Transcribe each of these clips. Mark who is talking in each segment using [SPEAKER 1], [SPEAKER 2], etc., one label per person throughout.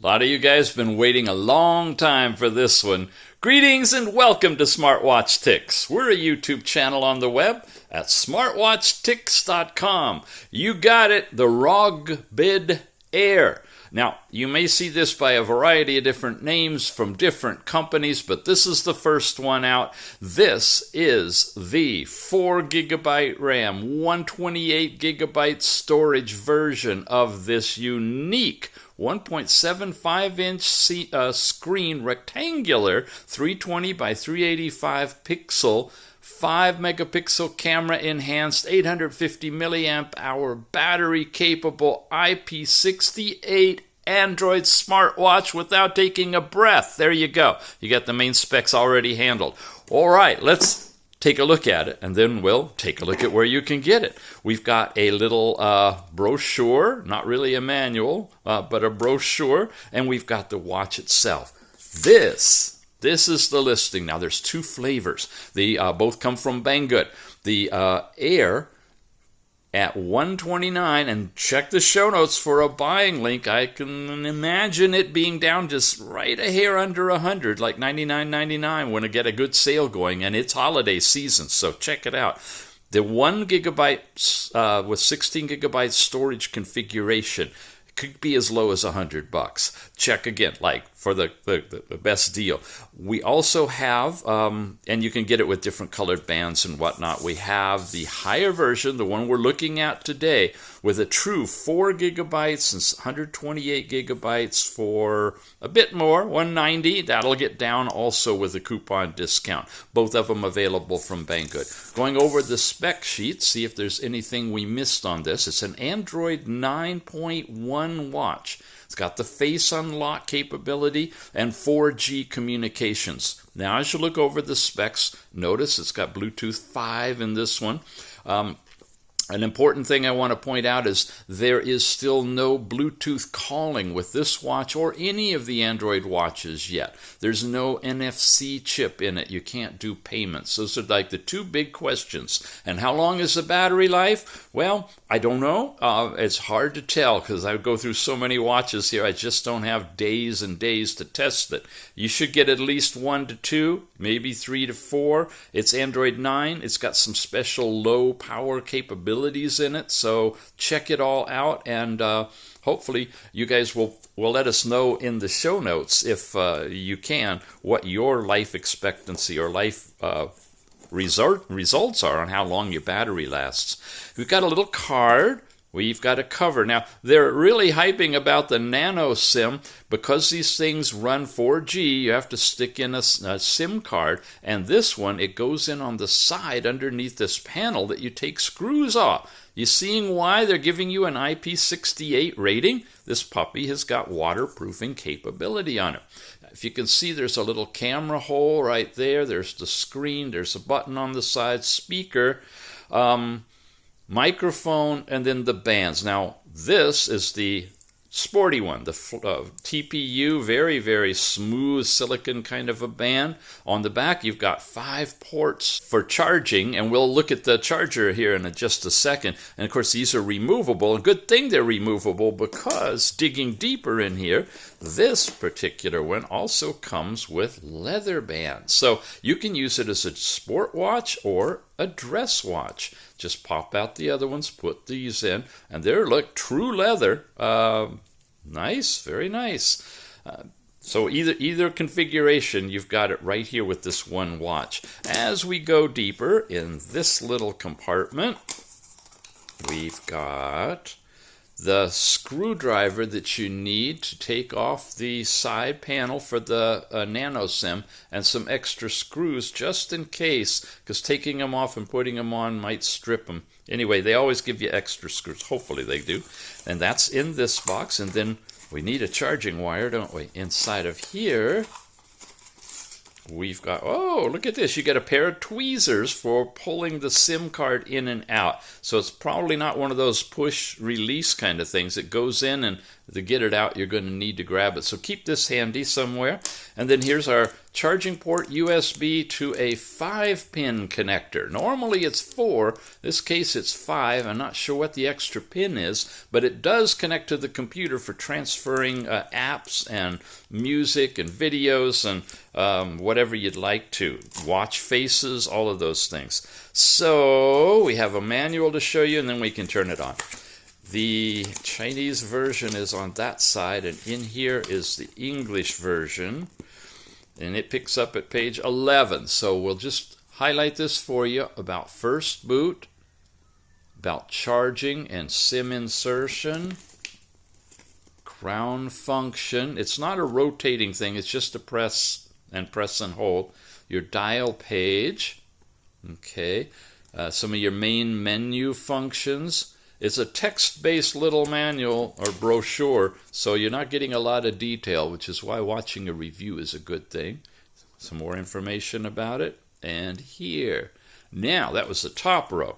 [SPEAKER 1] A lot of you guys have been waiting a long time for this one. Greetings and welcome to Smartwatch Ticks. We're a YouTube channel on the web at smartwatchticks.com. You got it, the ROGBID AIR. Now, you may see this by a variety of different names from different companies, but this is the first one out. This is the 4 GB RAM, 128 GB storage version of this unique 1.75-inch screen, rectangular, 320 by 385 pixel, 5 megapixel camera enhanced, 850 milliamp hour battery capable, IP68 Android smartwatch without taking a breath. There you go. You got the main specs already handled. All right, let's take a look at it, and then we'll take a look at where you can get it. We've got a little brochure, not really a manual, but a brochure, and we've got the watch itself. This is the listing. Now, there's two flavors. They both come from Banggood. The Air at $129, and check the show notes for a buying link. I can imagine it being down just right a hair under $100, like $99.99 when I get a good sale going, and it's holiday season, so check it out. The 1 GB with 16 GB storage configuration could be as low as $100. Check again, like for the best deal. We also have, and you can get it with different colored bands and whatnot, we have the higher version, the one we're looking at today, with a true 4 GB and 128 GB for a bit more, $190. That'll get down also with a coupon discount. Both of them available from Banggood. Going over the spec sheet, see if there's anything we missed on this. It's an Android 9.1 watch. It's got the face unlock capability and 4G communications. Now, as you look over the specs, notice it's got Bluetooth 5 in this one. An important thing I want to point out is there is still no Bluetooth calling with this watch or any of the Android watches yet. There's no NFC chip in it. You can't do payments. Those are like the two big questions. And how long is the battery life? Well, I don't know. It's hard to tell because I go through so many watches here. I just don't have days and days to test it. You should get at least 1 to 2, maybe 3 to 4. It's Android 9. It's got some special low power capabilities in it, so check it all out, and hopefully you guys will let us know in the show notes, if you can, what your life expectancy or life results are on how long your battery lasts. We've got a little card. We've got a cover. Now, they're really hyping about the nano SIM. Because these things run 4G, you have to stick in a SIM card. And this one, it goes in on the side underneath this panel that you take screws off. You seeing why they're giving you an IP68 rating? This puppy has got waterproofing capability on it. If you can see, there's a little camera hole right there. There's the screen. There's a button on the side, speaker, microphone, and then the bands. Now, this is the sporty one, the TPU, very, very smooth silicon kind of a band. On the back, you've got 5 ports for charging, and we'll look at the charger here in just a second. And of course, these are removable. A good thing they're removable, because digging deeper in here, this particular one also comes with leather bands. So you can use it as a sport watch or a dress watch. Just pop out the other ones, put these in, and they're, look, true leather. Nice, very nice. So either configuration, you've got it right here with this one watch. As we go deeper in this little compartment, we've got the screwdriver that you need to take off the side panel for the nano SIM, and some extra screws just in case, because taking them off and putting them on might strip them. Anyway, they always give you extra screws. Hopefully they do. And that's in this box. And then we need a charging wire, don't we? Inside of here, we've got, oh, look at this. You get a pair of tweezers for pulling the SIM card in and out. So it's probably not one of those push-release kind of things. It goes in and to get it out, you're going to need to grab it. So keep this handy somewhere. And then here's our charging port, USB to a 5-pin connector. Normally it's 4. In this case it's 5. I'm not sure what the extra pin is, but it does connect to the computer for transferring apps and music and videos and whatever you'd like to. Watch faces, all of those things. So we have a manual to show you, and then we can turn it on. The Chinese version is on that side, and in here is the English version, and it picks up at page 11. So we'll just highlight this for you about first boot, about charging and SIM insertion, crown function. It's not a rotating thing, it's just a press and hold. Your dial page, okay, some of your main menu functions. It's a text-based little manual or brochure, so you're not getting a lot of detail, which is why watching a review is a good thing. Some more information about it, and here. Now, that was the top row.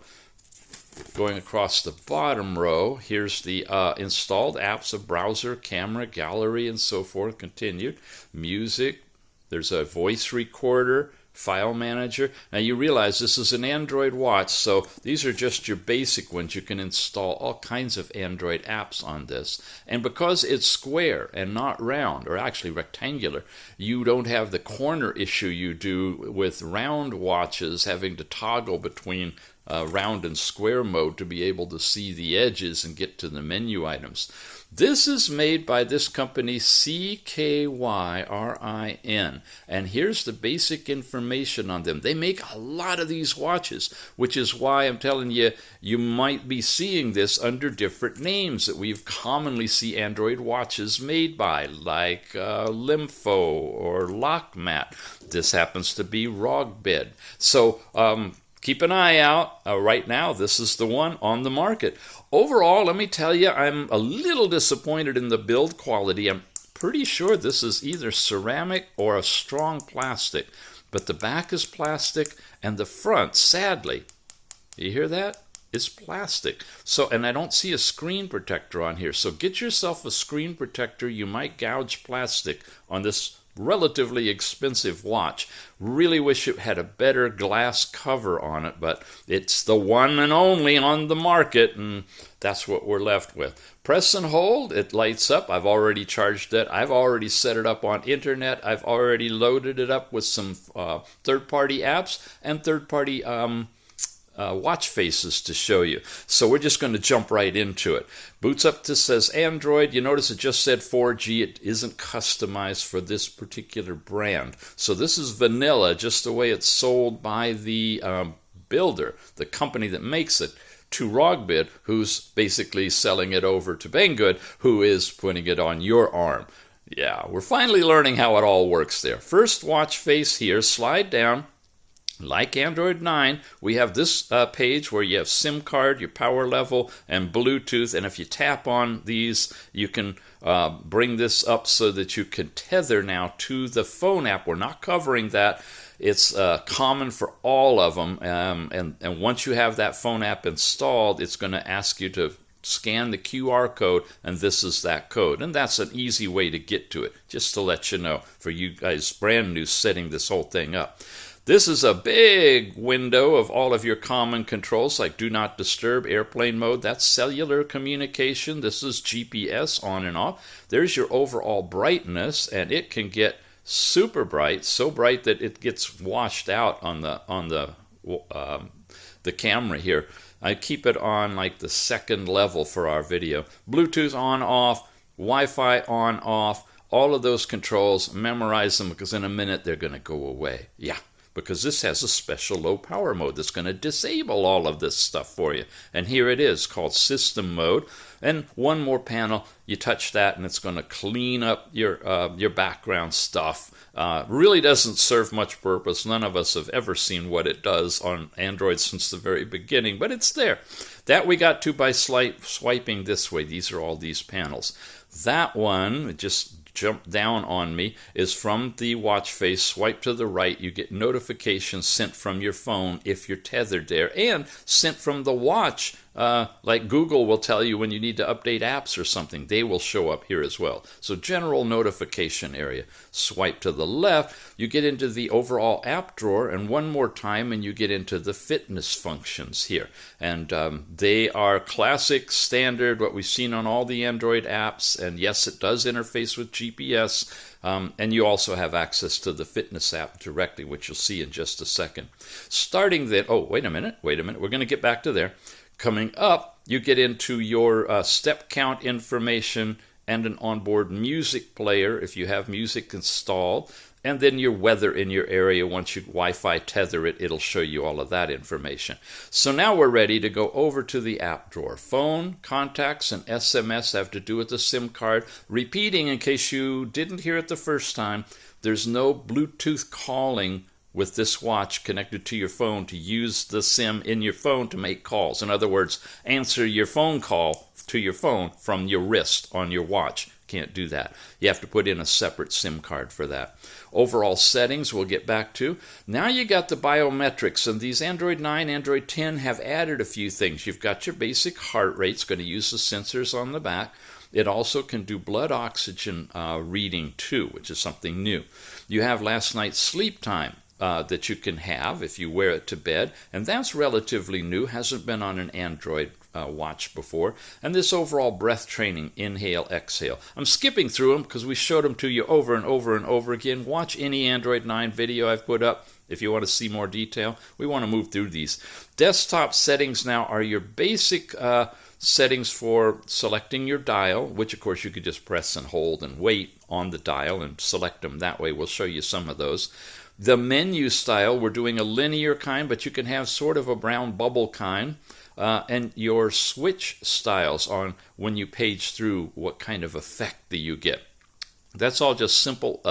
[SPEAKER 1] Going across the bottom row, here's the installed apps of browser, camera, gallery, and so forth. Continued. Music. There's a voice recorder. File manager. Now you realize this is an Android watch, so these are just your basic ones. You can install all kinds of Android apps on this. And because it's square and not round, or actually rectangular, you don't have the corner issue you do with round watches, having to toggle between round and square mode to be able to see the edges and get to the menu items. This is made by this company CKYRIN, and here's the basic information on them. They make a lot of these watches, which is why I'm telling you, you might be seeing this under different names that we commonly see Android watches made by, like Lympho or Lockmat. This happens to be ROGBID. So keep an eye out. Right now, this is the one on the market. Overall, let me tell you, I'm a little disappointed in the build quality. I'm pretty sure this is either ceramic or a strong plastic. But the back is plastic, and the front, sadly, you hear that? It's plastic. So, and I don't see a screen protector on here. So get yourself a screen protector. You might gouge plastic on this relatively expensive watch. Really wish it had a better glass cover on it, but it's the one and only on the market, and that's what we're left with. Press and hold, it lights up. I've already charged it. I've already set it up on internet. I've already loaded it up with some third-party apps and third-party watch faces to show you. So we're just going to jump right into it. Boots up, this says Android. You notice it just said 4G. It isn't customized for this particular brand. So this is vanilla, just the way it's sold by the builder, the company that makes it, to ROGBID, who's basically selling it over to Banggood, who is putting it on your arm. Yeah, we're finally learning how it all works there. First watch face here, slide down. Like Android 9, we have this page where you have SIM card, your power level, and Bluetooth. And if you tap on these, you can bring this up so that you can tether now to the phone app. We're not covering that. It's common for all of them. And once you have that phone app installed, it's going to ask you to scan the QR code, and this is that code. And that's an easy way to get to it, just to let you know, for you guys brand new setting this whole thing up. This is a big window of all of your common controls, like do not disturb, airplane mode. That's cellular communication. This is GPS on and off. There's your overall brightness, and it can get super bright, so bright that it gets washed out on the camera here. I keep it on like the second level for our video. Bluetooth on, off, Wi-Fi on, off. All of those controls, memorize them, because in a minute they're going to go away. Yeah. Because this has a special low power mode that's going to disable all of this stuff for you. And here it is, called system mode. And one more panel, you touch that and it's going to clean up your background stuff. Really doesn't serve much purpose. None of us have ever seen what it does on Android since the very beginning, but it's there. That we got to by swiping this way. These are all these panels. That one, just jump down on me, is from the watch face. Swipe to the right, you get notifications sent from your phone if you're tethered there, and sent from the watch like Google will tell you when you need to update apps or something. They will show up here as well. So general notification area. Swipe to the left, you get into the overall app drawer, and one more time and you get into the fitness functions here. And they are classic, standard, what we've seen on all the Android apps. And yes, it does interface with GPS. And you also have access to the fitness app directly, which you'll see in just a second. Starting then, oh, wait a minute, we're going to get back to there. Coming up, you get into your step count information and an onboard music player if you have music installed, and then your weather in your area. Once you Wi-Fi tether it, it'll show you all of that information. So now we're ready to go over to the app drawer. Phone, contacts, and SMS have to do with the SIM card. Repeating, in case you didn't hear it the first time, there's no Bluetooth calling with this watch connected to your phone to use the SIM in your phone to make calls. In other words, answer your phone call to your phone from your wrist on your watch. Can't do that. You have to put in a separate SIM card for that. Overall settings we'll get back to. Now you got the biometrics, and these Android 9, Android 10 have added a few things. You've got your basic heart rate. It's going to use the sensors on the back. It also can do blood oxygen reading too, which is something new. You have last night's sleep time that you can have if you wear it to bed, and that's relatively new, hasn't been on an Android watch before. And this overall breath training, inhale, exhale. I'm skipping through them because we showed them to you over and over and over again. Watch any Android 9 video I've put up if you want to see more detail. We want to move through these. Desktop settings now are your basic settings for selecting your dial, which of course you could just press and hold and wait on the dial and select them that way. We'll show you some of those. The menu style, we're doing a linear kind, but you can have sort of a brown bubble kind. And your switch styles on when you page through, what kind of effect do you get. That's all just simple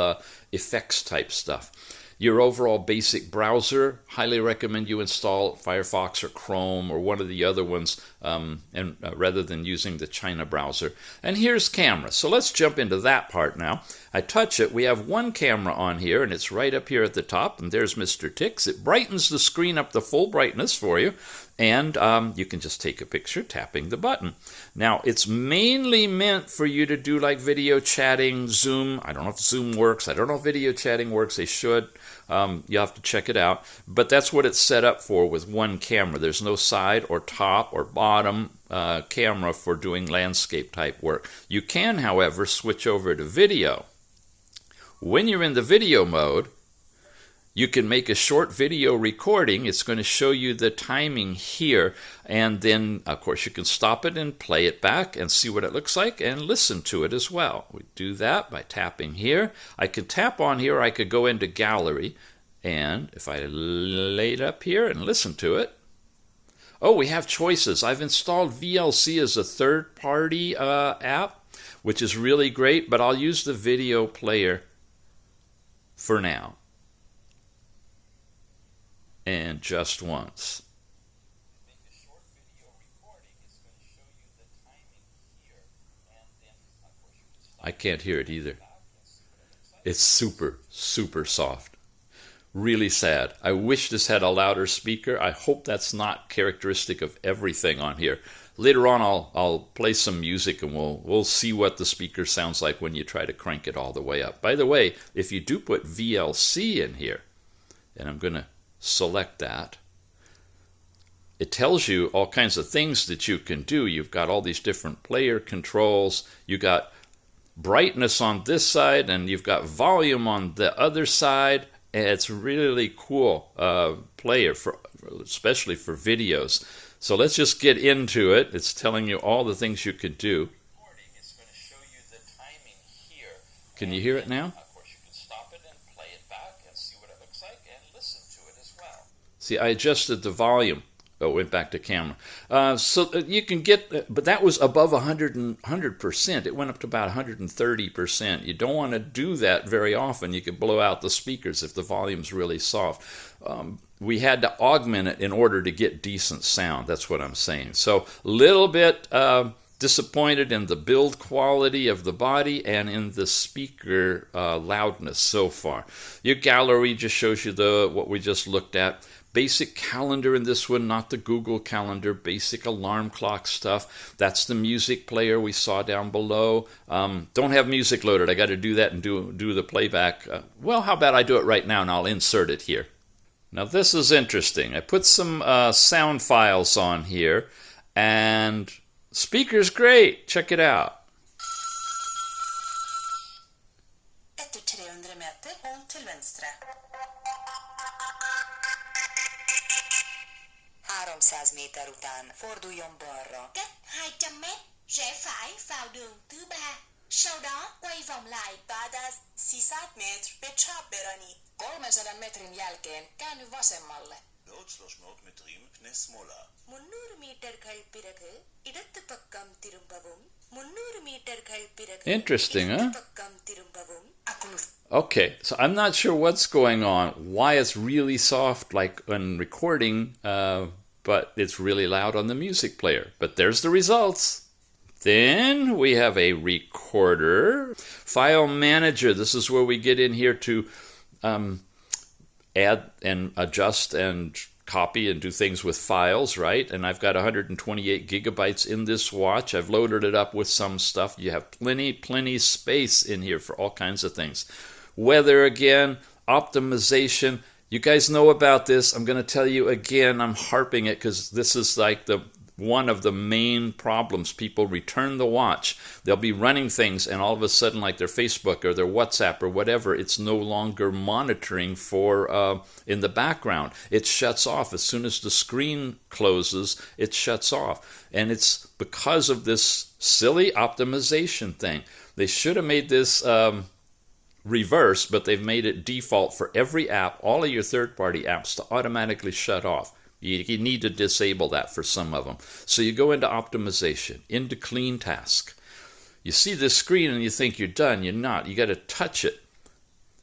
[SPEAKER 1] effects type stuff. Your overall basic browser, highly recommend you install Firefox or Chrome or one of the other ones rather than using the China browser. And here's camera. So let's jump into that part now. I touch it. We have one camera on here, and it's right up here at the top. And there's Mr. Tix. It brightens the screen up to full brightness for you. And you can just take a picture tapping the button. Now, it's mainly meant for you to do like video chatting, Zoom. I don't know if Zoom works. I don't know if video chatting works. They should. You have to check it out. But that's what it's set up for with one camera. There's no side or top or bottom camera for doing landscape type work. You can, however, switch over to video. When you're in the video mode, you can make a short video recording. It's going to show you the timing here, and then of course you can stop it and play it back and see what it looks like and listen to it as well. We do that by tapping here. I could tap on here, I could go into gallery, and if I lay it up here and listen to it, oh, we have choices. I've installed VLC as a third-party app, which is really great, but I'll use the video player for now. And just once. I can't hear it either. It's super, super soft. Really sad. I wish this had a louder speaker. I hope that's not characteristic of everything on here. Later on, I'll play some music and we'll see what the speaker sounds like when you try to crank it all the way up. By the way, if you do put VLC in here, and I'm going to select that, it tells you all kinds of things that you can do. You've got all these different player controls. You got brightness on this side, and you've got volume on the other side. And it's really cool player, especially for videos. So let's just get into it. It's telling you all the things you could do. It's going to show you the timing here. Can you hear it now? Of course, you can stop it and play it back and see what it looks like and listen to it as well. See, I adjusted the volume. Oh, went back to camera. So you can get, but that was above 100%. It went up to about 130%. You don't want to do that very often. You could blow out the speakers if the volume's really soft. We had to augment it in order to get decent sound. That's what I'm saying. So a little bit disappointed in the build quality of the body and in the speaker loudness so far. Your gallery just shows you what we just looked at. basic calendar in this one, not the Google calendar, basic alarm clock stuff. That's the music player we saw down below. Don't have music loaded. I got to do that and do the playback. Well, how about I do it right now and I'll insert it here. Now this is interesting. I put some sound files on here, and speaker's great. Check it out.
[SPEAKER 2] Efter 300 meter, håll till vänster. Här 300 meter után, forduljon balra.
[SPEAKER 3] Cách 200 mét, rẽ phải vào đường thứ 3. Sau đó quay vòng lại.
[SPEAKER 2] بعد از 300 متر به چپ برانید.
[SPEAKER 4] 300 metrin jälkeen käänny vasemmalle.
[SPEAKER 2] 300 metrin knä småla.
[SPEAKER 3] 300 மீட்டர்கள் பிறகு இடது பக்கம் திரும்பவும். 300 மீட்டர்கள் பிறகு
[SPEAKER 1] Interesting, huh?
[SPEAKER 3] இடது பக்கம் திரும்பவும்.
[SPEAKER 1] Okay, so I'm not sure what's going on, why it's really soft like when recording, but it's really loud on the music player. But there's the results. Then we have a recorder. File manager, this is where we get in here to add and adjust and copy and do things with files, right? And I've got 128 gigabytes in this watch. I've loaded it up with some stuff. You have plenty space in here for all kinds of things. Weather again, optimization. You guys know about this. I'm going to tell you again, I'm harping it because this is like one of the main problems. People return the watch. They'll be running things, and all of a sudden, like their Facebook or their WhatsApp or whatever, it's no longer monitoring for in the background. It shuts off. As soon as the screen closes, it shuts off. And it's because of this silly optimization thing. They should have made this reverse, but they've made it default for every app, all of your third-party apps, to automatically shut off. You need to disable that for some of them. So you go into optimization, into clean task. You see this screen and you think you're done. You're not. You got to touch it.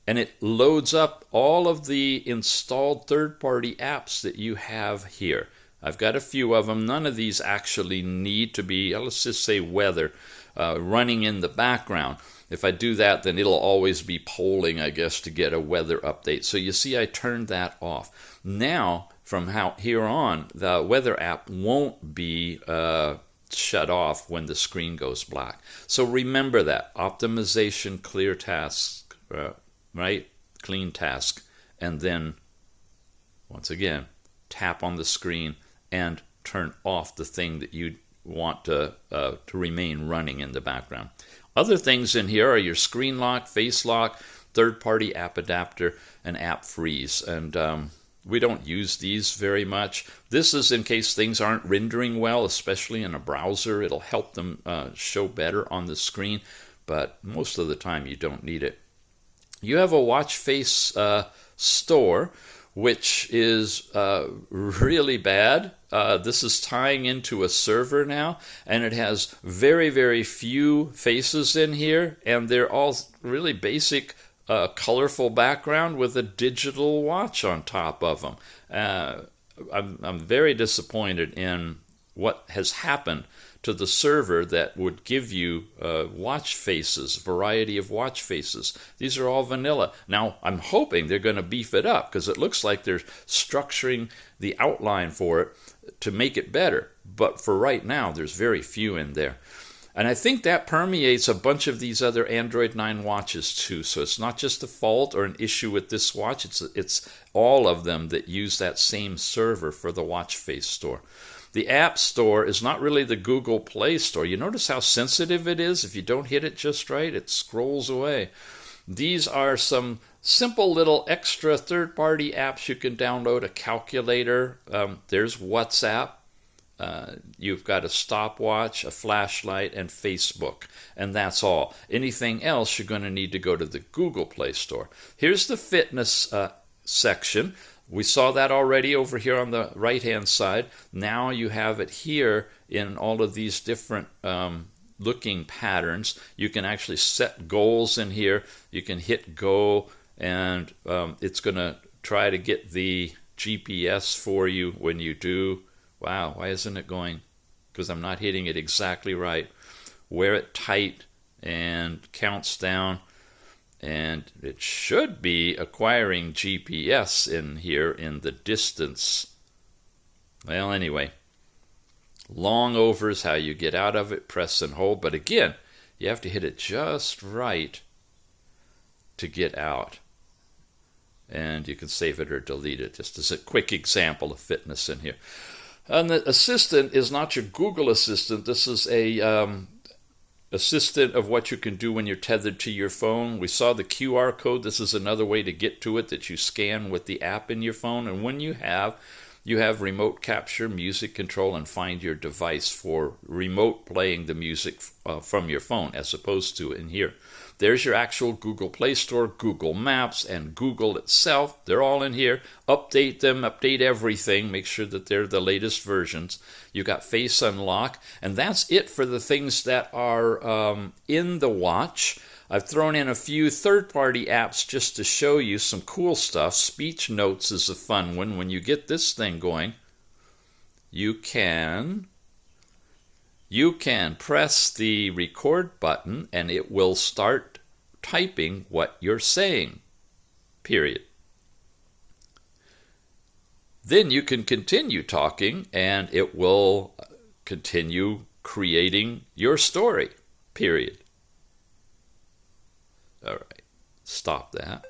[SPEAKER 1] And it loads up all of the installed third-party apps that you have here. I've got a few of them. None of these actually need to be, let's just say weather, running in the background. If I do that, then it'll always be polling, I guess, to get a weather update. So you see I turned that off. Now, from here on, the weather app won't be shut off when the screen goes black. So remember that. Optimization, clear task, right? Clean task. And then, once again, tap on the screen and turn off the thing that you want to remain running in the background. Other things in here are your screen lock, face lock, third-party app adapter, and app freeze. And we don't use these very much. This is in case things aren't rendering well, especially in a browser. It'll help them show better on the screen, but most of the time you don't need it. You have a watch face store, which is really bad. This is tying into a server now, and it has very few faces in here, and they're all really basic colorful background with a digital watch on top of them. I'm very disappointed in what has happened to the server that would give you watch faces, variety of watch faces. These are all vanilla. Now, I'm hoping they're going to beef it up because it looks like they're structuring the outline for it to make it better. But for right now, there's very few in there. And I think that permeates a bunch of these other Android 9 watches too. So it's not just a fault or an issue with this watch. It's all of them that use that same server for the watch face store. The App Store is not really the Google Play Store. You notice how sensitive it is? If you don't hit it just right, it scrolls away. These are some simple little extra third-party apps you can download. A calculator. There's WhatsApp. You've got a stopwatch, a flashlight, and Facebook. And that's all. Anything else, you're going to need to go to the Google Play Store. Here's the fitness section. We saw that already over here on the right-hand side. Now you have it here in all of these different looking patterns. You can actually set goals in here. You can hit go, and it's going to try to get the GPS for you when you do. Wow, why isn't it going? Because I'm not hitting it exactly right. Wear it tight and counts down. And it should be acquiring GPS in here in the distance. Well, anyway, long over is how you get out of it, press and hold. But again, you have to hit it just right to get out. And you can save it or delete it, just as a quick example of fitness in here. And the assistant is not your Google Assistant. This is a assistant of what you can do when you're tethered to your phone. We saw the QR code. This is another way to get to it that you scan with the app in your phone. And when you have remote capture, music control, and find your device for remote playing the music from your phone as opposed to in here. There's your actual Google Play Store, Google Maps, and Google itself. They're all in here. Update them, update everything. Make sure that they're the latest versions. You got Face Unlock, and that's it for the things that are in the watch. I've thrown in a few third-party apps just to show you some cool stuff. Speech Notes is a fun one. When you get this thing going, you can press the record button and it will start typing what you're saying, period. Then you can continue talking and it will continue creating your story, period. All right, stop that.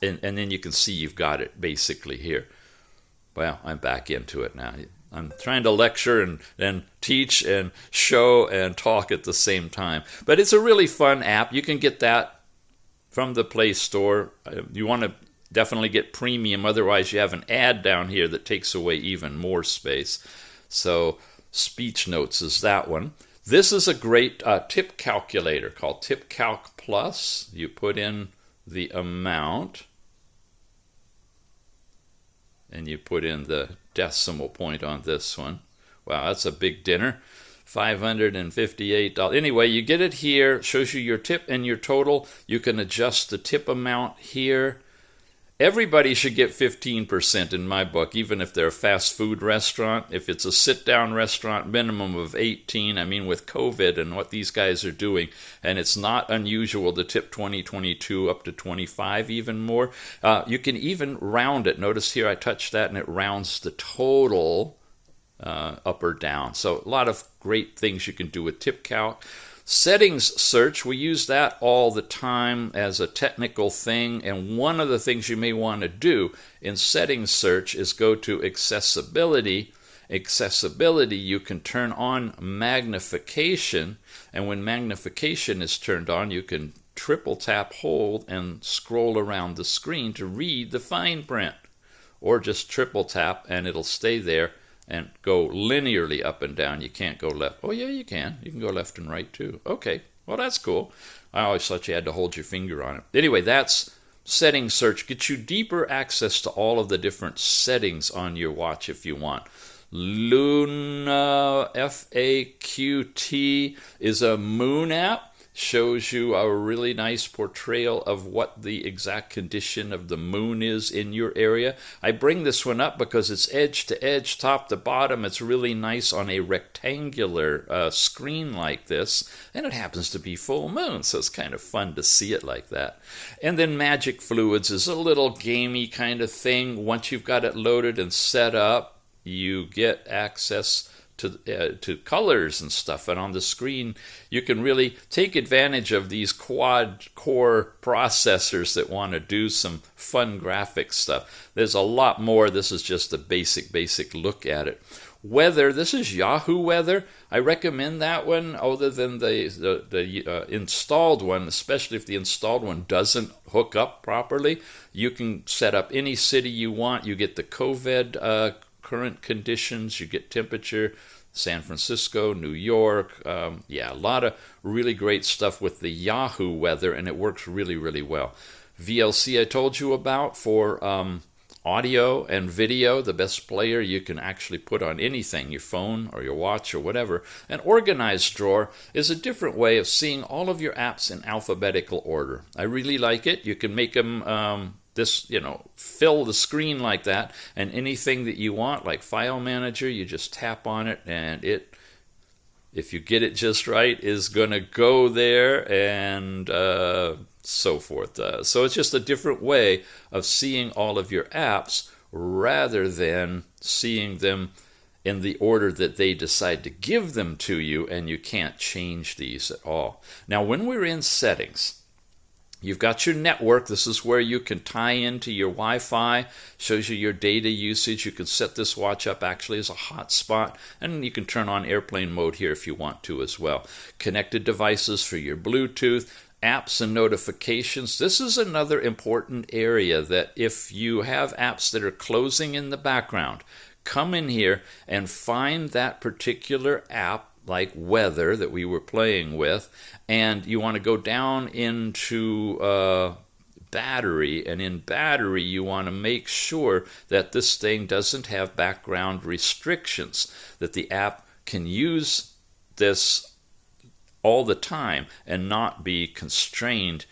[SPEAKER 1] And then you can see you've got it basically here. Well, I'm back into it now. I'm trying to lecture and teach and show and talk at the same time. But it's a really fun app. You can get that from the Play Store. You want to definitely get premium. Otherwise, you have an ad down here that takes away even more space. So Speech Notes is that one. This is a great tip calculator called Tip Calc Plus. You put in the amount and you put in the decimal point on this one. Wow, that's a big dinner. $558. Anyway, you get it here. Shows you your tip and your total. You can adjust the tip amount here. Everybody should get 15% in my book, even if they're a fast food restaurant. If it's a sit-down restaurant, minimum of 18. I mean, with COVID and what these guys are doing, and it's not unusual to tip 20, 22, up to 25, even more. You can even round it. Notice here I touch that, and it rounds the total up or down. So a lot of great things you can do with Tip Calc. Settings search, we use that all the time as a technical thing, and one of the things you may want to do in settings search is go to accessibility. Accessibility, you can turn on magnification, and when magnification is turned on, you can triple tap, hold, and scroll around the screen to read the fine print, or just triple tap and it'll stay there and go linearly up and down. You can't go left. Oh, yeah, you can. You can go left and right, too. Okay, well, that's cool. I always thought you had to hold your finger on it. Anyway, that's settings search. Gets you deeper access to all of the different settings on your watch if you want. Luna, FAQT, is a moon app. Shows you a really nice portrayal of what the exact condition of the moon is in your area. I bring this one up because it's edge to edge, top to bottom. It's really nice on a rectangular screen like this, and it happens to be full moon, so it's kind of fun to see it like that. And then Magic Fluids is a little gamey kind of thing. Once you've got it loaded and set up, you get access to colors and stuff, and on the screen you can really take advantage of these quad-core processors that want to do some fun graphic stuff. There's a lot more. This is just a basic look at it. Weather, this is Yahoo Weather. I recommend that one other than the installed one, especially if the installed one doesn't hook up properly. You can set up any city you want. You get the COVID current conditions, you get temperature, San Francisco, New York, a lot of really great stuff with the Yahoo Weather, and it works really well. VLC I told you about for audio and video, the best player you can actually put on anything, your phone or your watch or whatever. An organized drawer is a different way of seeing all of your apps in alphabetical order. I really like it. You can make them fill the screen like that, and anything that you want, like File Manager, you just tap on it, and it, if you get it just right, is going to go there and so forth. So it's just a different way of seeing all of your apps rather than seeing them in the order that they decide to give them to you, and you can't change these at all. Now, when we're in settings, you've got your network. This is where you can tie into your Wi-Fi. Shows you your data usage. You can set this watch up actually as a hotspot, and you can turn on airplane mode here if you want to as well. Connected devices for your Bluetooth, apps and notifications. This is another important area that if you have apps that are closing in the background, come in here and find that particular app like weather that we were playing with, and you want to go down into battery, and in battery you want to make sure that this thing doesn't have background restrictions, that the app can use this all the time and not be constrained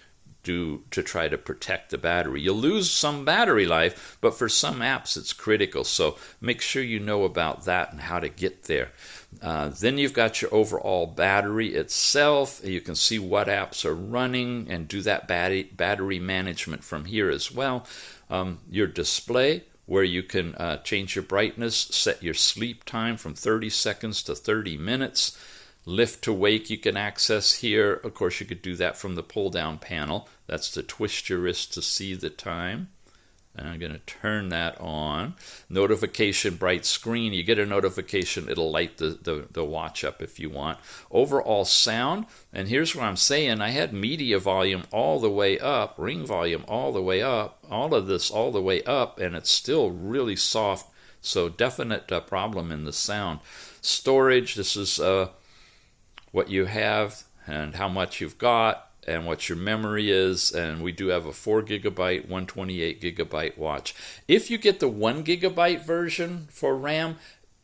[SPEAKER 1] to try to protect the battery. You'll lose some battery life, but for some apps it's critical, so make sure you know about that and how to get there. Then you've got your overall battery itself. You can see what apps are running and do that battery management from here as well. Your display, where you can change your brightness, set your sleep time from 30 seconds to 30 minutes. Lift to wake you can access here. Of course, you could do that from the pull-down panel. That's to twist your wrist to see the time. And I'm going to turn that on. Notification, bright screen. You get a notification, it'll light the watch up if you want. Overall sound, and here's what I'm saying. I had media volume all the way up, ring volume all the way up, all of this all the way up, and it's still really soft. So definite problem in the sound. Storage, this is what you have and how much you've got and what your memory is, and we do have a 4 gigabyte 128 gigabyte watch. If you get the 1 gigabyte version for RAM,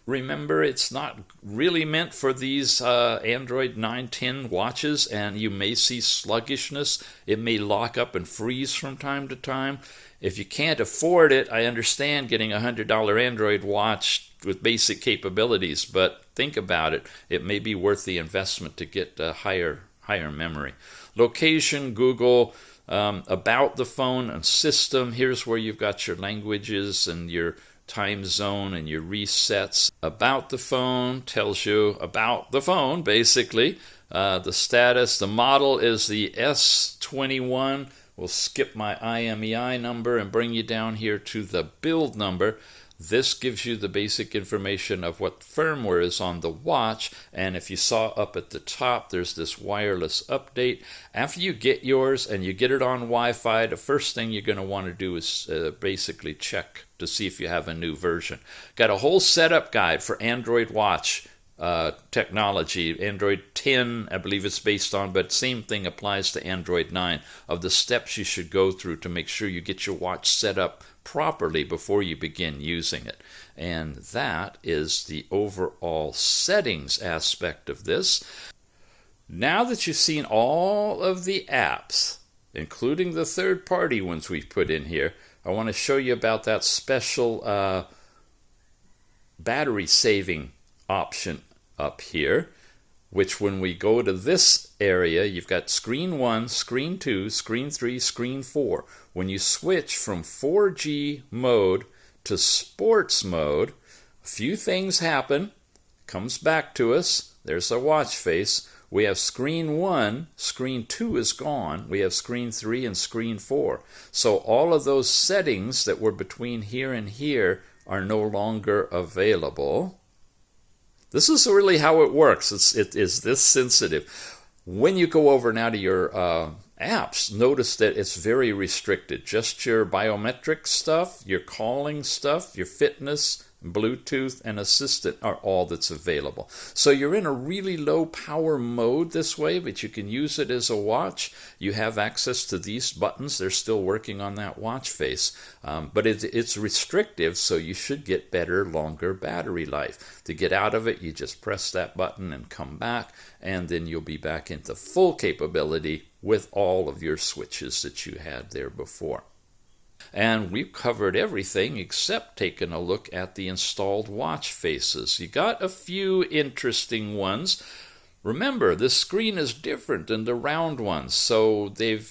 [SPEAKER 1] remember it's not really meant for these Android 9, 10 watches, and you may see sluggishness. It may lock up and freeze from time to time. If you can't afford it, I understand getting a $100 Android watch with basic capabilities, but think about it. It may be worth the investment to get higher memory. Location, Google, about the phone and system. Here's where you've got your languages and your time zone and your resets. About the phone tells you about the phone, basically. The status, the model is the S21. We'll skip my IMEI number and bring you down here to the build number. This gives you the basic information of what firmware is on the watch, and if you saw up at the top, there's this wireless update. After you get yours and you get it on Wi-Fi, the first thing you're going to want to do is basically check to see if you have a new version. Got a whole setup guide for Android Watch technology. Android 10, I believe it's based on, but same thing applies to Android 9, of the steps you should go through to make sure you get your watch set up properly before you begin using it. And that is the overall settings aspect of this. Now that you've seen all of the apps, including the third-party ones we've put in here, I want to show you about that special battery saving option up here, which when we go to this area, you've got screen 1, screen 2, screen 3, screen 4. When you switch from 4G mode to sports mode, a few things happen. Comes back to us. There's our watch face. We have screen 1, screen 2 is gone. We have screen 3 and screen 4. So all of those settings that were between here and here are no longer available. This is really how it works. It is this sensitive. When you go over now to your apps, notice that it's very restricted. Just your biometric stuff, your calling stuff, your fitness, Bluetooth, and Assistant are all that's available. So you're in a really low power mode this way, but you can use it as a watch. You have access to these buttons. They're still working on that watch face. But it's restrictive, so you should get better, longer battery life. To get out of it, you just press that button and come back, and then you'll be back into full capability with all of your switches that you had there before. And we've covered everything except taking a look at the installed watch faces. You got a few interesting ones. Remember, this screen is different than the round ones, so they've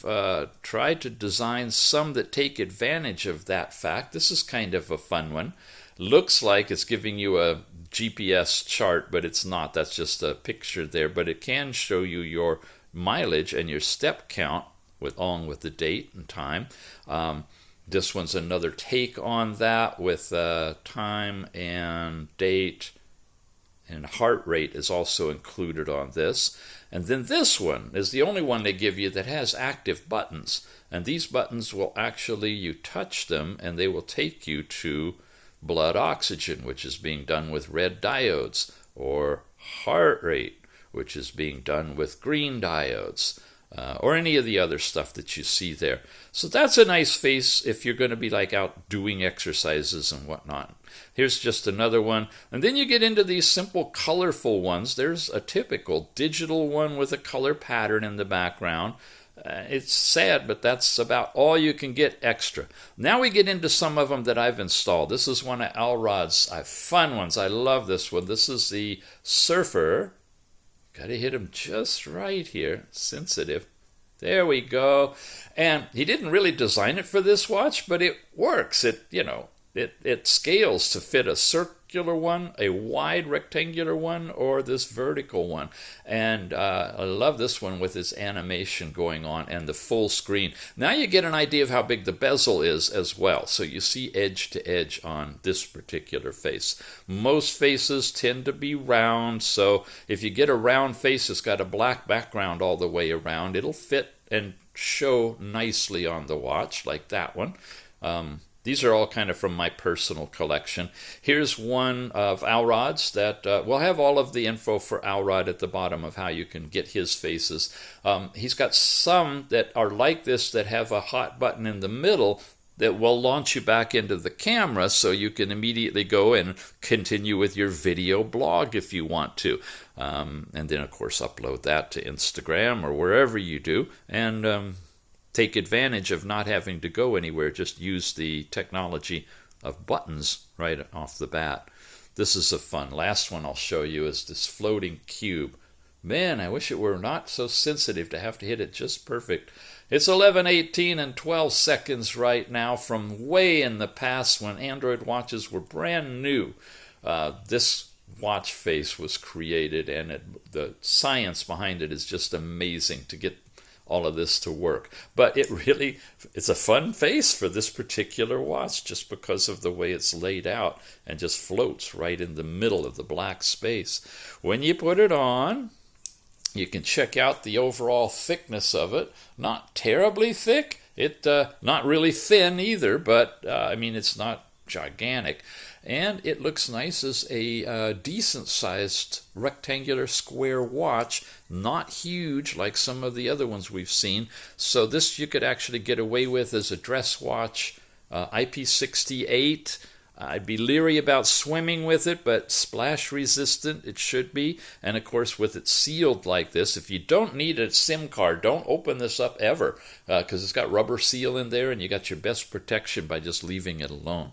[SPEAKER 1] tried to design some that take advantage of that fact. This is kind of a fun one. Looks like it's giving you a GPS chart, but it's not. That's just a picture there, but it can show you your mileage and your step count along with the date and time. This one's another take on that with time and date, and heart rate is also included on this. And then this one is the only one they give you that has active buttons. And these buttons will actually, you touch them and they will take you to blood oxygen, which is being done with red diodes, or heart rate, which is being done with green diodes, or any of the other stuff that you see there. So that's a nice face if you're going to be like out doing exercises and whatnot. Here's just another one. And then you get into these simple colorful ones. There's a typical digital one with a color pattern in the background. It's sad, but that's about all you can get extra. Now we get into some of them that I've installed. This is one of Alrod's fun ones. I love this one. This is the Surfer. Got to hit him just right here. Sensitive. There we go. And he didn't really design it for this watch, but it works. It scales to fit a circular one, a wide rectangular one, or this vertical one. And I love this one with its animation going on and the full screen. Now you get an idea of how big the bezel is as well. So you see edge to edge on this particular face. Most faces tend to be round, so if you get a round face that's got a black background all the way around, it'll fit and show nicely on the watch, like that one. These are all kind of from my personal collection. Here's one of Alrod's that will have all of the info for Alrod at the bottom of how you can get his faces. He's got some that are like this that have a hot button in the middle that will launch you back into the camera, so you can immediately go and continue with your video blog if you want to. And then, of course, upload that to Instagram or wherever you do. And take advantage of not having to go anywhere. Just use the technology of buttons right off the bat. This is a fun. Last one I'll show you is this floating cube. Man, I wish it were not so sensitive to have to hit it just perfect. It's 11:18 and 12 seconds right now from way in the past when Android watches were brand new. This watch face was created, and the science behind it is just amazing to get all of this to work. But it's a fun face for this particular watch just because of the way it's laid out and just floats right in the middle of the black space. When you put it on, you can check out the overall thickness of it. Not terribly thick. Not really thin either, but it's not gigantic. And it looks nice as a decent-sized rectangular square watch, not huge like some of the other ones we've seen. So this you could actually get away with as a dress watch, IP68. I'd be leery about swimming with it, but splash resistant it should be. And of course, with it sealed like this, if you don't need a SIM card, don't open this up ever, because it's got rubber seal in there and you got your best protection by just leaving it alone.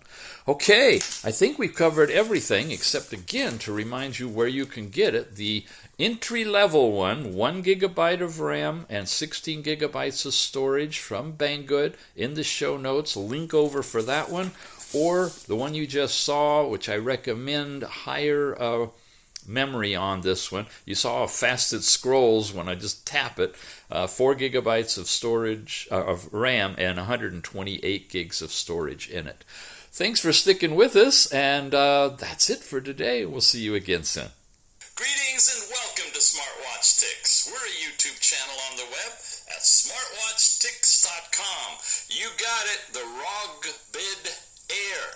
[SPEAKER 1] Okay, I think we've covered everything except, again, to remind you where you can get it. The entry-level one, 1 gigabyte of RAM and 16 gigabytes of storage from Banggood. In the show notes, link over for that one. Or the one you just saw, which I recommend, higher memory on this one. You saw how fast it scrolls when I just tap it. 4 gigabytes of storage, of RAM, and 128 gigs of storage in it. Thanks for sticking with us, and that's it for today. We'll see you again soon.
[SPEAKER 5] Greetings and welcome to Smartwatch Ticks. We're a YouTube channel on the web at smartwatchticks.com. You got it, the ROGBID AIR.